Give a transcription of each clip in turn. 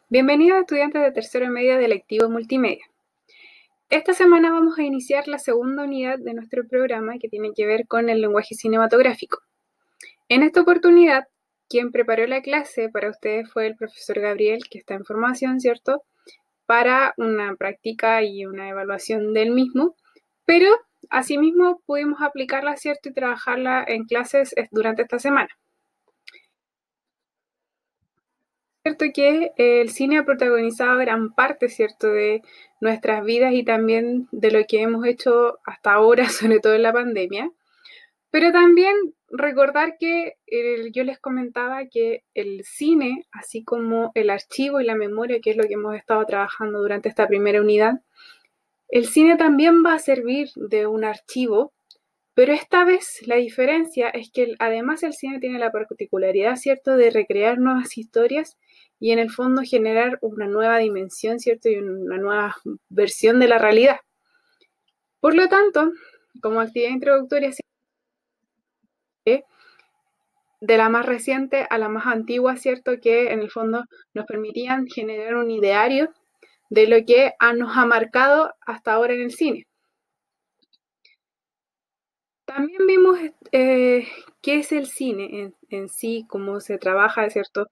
Bienvenidos estudiantes de tercero medio de electivo multimedia. Esta semana vamos a iniciar la segunda unidad de nuestro programa que tiene que ver con el lenguaje cinematográfico. En esta oportunidad, quien preparó la clase para ustedes fue el profesor Gabriel, que está en formación, ¿cierto?, para una práctica y una evaluación del mismo, pero asimismo pudimos aplicarla, ¿cierto?, y trabajarla en clases durante esta semana. Cierto que el cine ha protagonizado gran parte, ¿cierto?, de nuestras vidas y también de lo que hemos hecho hasta ahora, sobre todo en la pandemia. Pero también recordar que yo les comentaba que el cine, así como el archivo y la memoria, que es lo que hemos estado trabajando durante esta primera unidad, el cine también va a servir de un archivo, pero esta vez la diferencia es que además el cine tiene la particularidad, ¿cierto?, de recrear nuevas historias y en el fondo generar una nueva dimensión, ¿cierto?, y una nueva versión de la realidad. Por lo tanto, como actividad introductoria, de la más reciente a la más antigua, ¿cierto?, que en el fondo nos permitían generar un ideario de lo que nos ha marcado hasta ahora en el cine. También vimos qué es el cine en sí, cómo se trabaja, ¿cierto?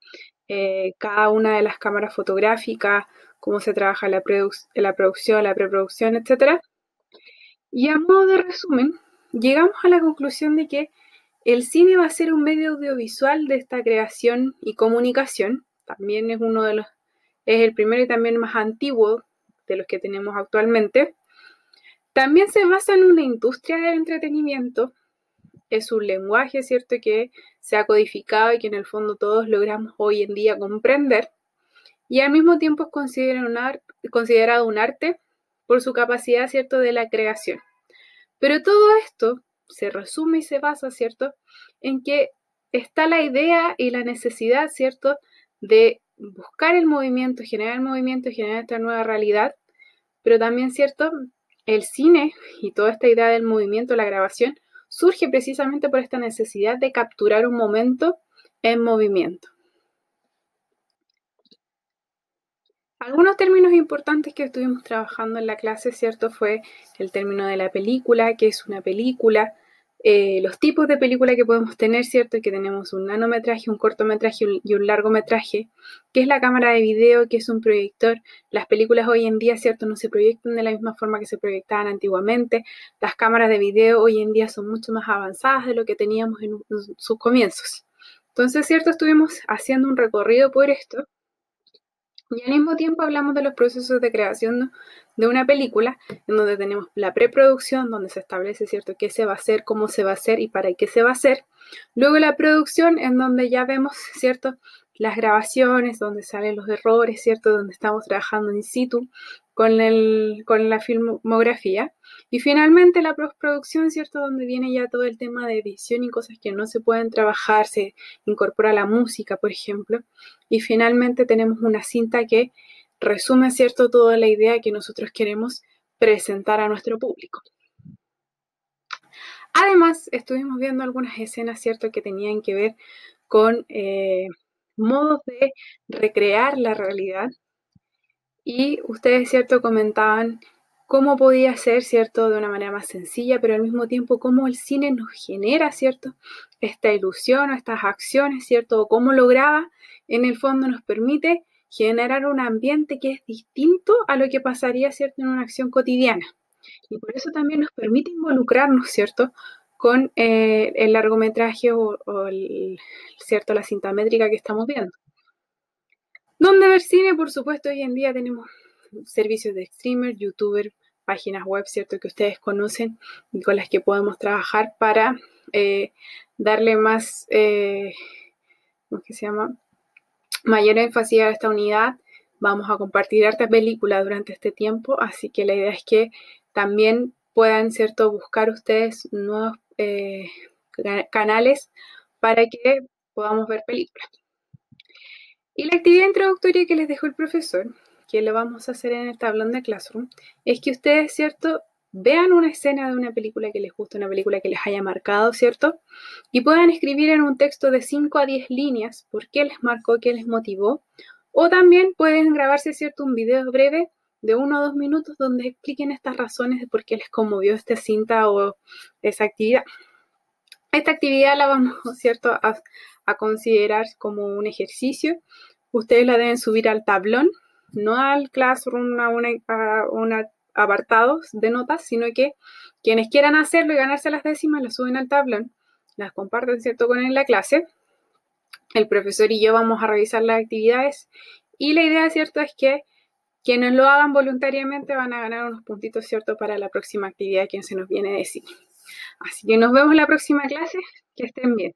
Cada una de las cámaras fotográficas, cómo se trabaja la producción, la preproducción, etc. Y a modo de resumen, llegamos a la conclusión de que el cine va a ser un medio audiovisual de esta creación y comunicación. También es es el primero y también más antiguo de los que tenemos actualmente. También se basa en una industria del entretenimiento. Es un lenguaje, ¿cierto?, que se ha codificado y que en el fondo todos logramos hoy en día comprender, y al mismo tiempo es considerado un arte por su capacidad, ¿cierto?, de la creación. Pero todo esto se resume y se basa, ¿cierto?, en que está la idea y la necesidad, ¿cierto?, de buscar el movimiento, generar esta nueva realidad, pero también, ¿cierto?, el cine y toda esta idea del movimiento, la grabación, surge precisamente por esta necesidad de capturar un momento en movimiento. Algunos términos importantes que estuvimos trabajando en la clase, ¿cierto?, fue el término de la película, que es una película, los tipos de película que podemos tener, ¿cierto?, que tenemos un nanometraje, un cortometraje y un largometraje, que es la cámara de video, que es un proyector. Las películas hoy en día, ¿cierto?, no se proyectan de la misma forma que se proyectaban antiguamente. Las cámaras de video hoy en día son mucho más avanzadas de lo que teníamos en sus comienzos. Entonces, ¿cierto?, estuvimos haciendo un recorrido por esto. Y al mismo tiempo hablamos de los procesos de creación de una película, en donde tenemos la preproducción, donde se establece, ¿cierto?, qué se va a hacer, cómo se va a hacer y para qué se va a hacer. Luego la producción, en donde ya vemos, ¿cierto?, las grabaciones, donde salen los errores, ¿cierto?, donde estamos trabajando in situ con la filmografía. Y finalmente la postproducción, ¿cierto?, donde viene ya todo el tema de edición y cosas que no se pueden trabajar, se incorpora la música, por ejemplo. Y finalmente tenemos una cinta que resume, ¿cierto?, toda la idea que nosotros queremos presentar a nuestro público. Además, estuvimos viendo algunas escenas, ¿cierto?, que tenían que ver con modos de recrear la realidad. Y ustedes, ¿cierto?, comentaban cómo podía ser, ¿cierto?, de una manera más sencilla, pero al mismo tiempo cómo el cine nos genera, ¿cierto?, esta ilusión o estas acciones, ¿cierto?, o cómo lograba, en el fondo nos permite generar un ambiente que es distinto a lo que pasaría, ¿cierto?, en una acción cotidiana. Y por eso también nos permite involucrarnos, ¿cierto?, con el largometraje ¿cierto?, la cinta métrica que estamos viendo. ¿Dónde ver cine? Por supuesto, hoy en día tenemos servicios de streamer, youtuber, páginas web, ¿cierto?, que ustedes conocen y con las que podemos trabajar para darle más, ¿cómo que se llama?, mayor énfasis a esta unidad. Vamos a compartir harta película durante este tiempo, así que la idea es que también puedan, ¿cierto?, buscar ustedes nuevos canales para que podamos ver películas. Y la actividad introductoria que les dejó el profesor, que lo vamos a hacer en el tablón de Classroom, es que ustedes, ¿cierto?, vean una escena de una película que les guste, una película que les haya marcado, ¿cierto?, y puedan escribir en un texto de 5 a 10 líneas por qué les marcó, qué les motivó, O también pueden grabarse, ¿cierto?, un video breve de 1 o 2 minutos donde expliquen estas razones de por qué les conmovió esta cinta o esa actividad. Esta actividad la vamos, ¿cierto?, a considerar como un ejercicio. Ustedes la deben subir al tablón, no al Classroom, a un apartado de notas, sino que quienes quieran hacerlo y ganarse las décimas, lo suben al tablón, las comparten, ¿cierto?, con él en la clase. El profesor y yo vamos a revisar las actividades y la idea, ¿cierto?, es que quienes lo hagan voluntariamente van a ganar unos puntitos, ¿cierto?, para la próxima actividad que se nos viene de cine. Así que nos vemos en la próxima clase. Que estén bien.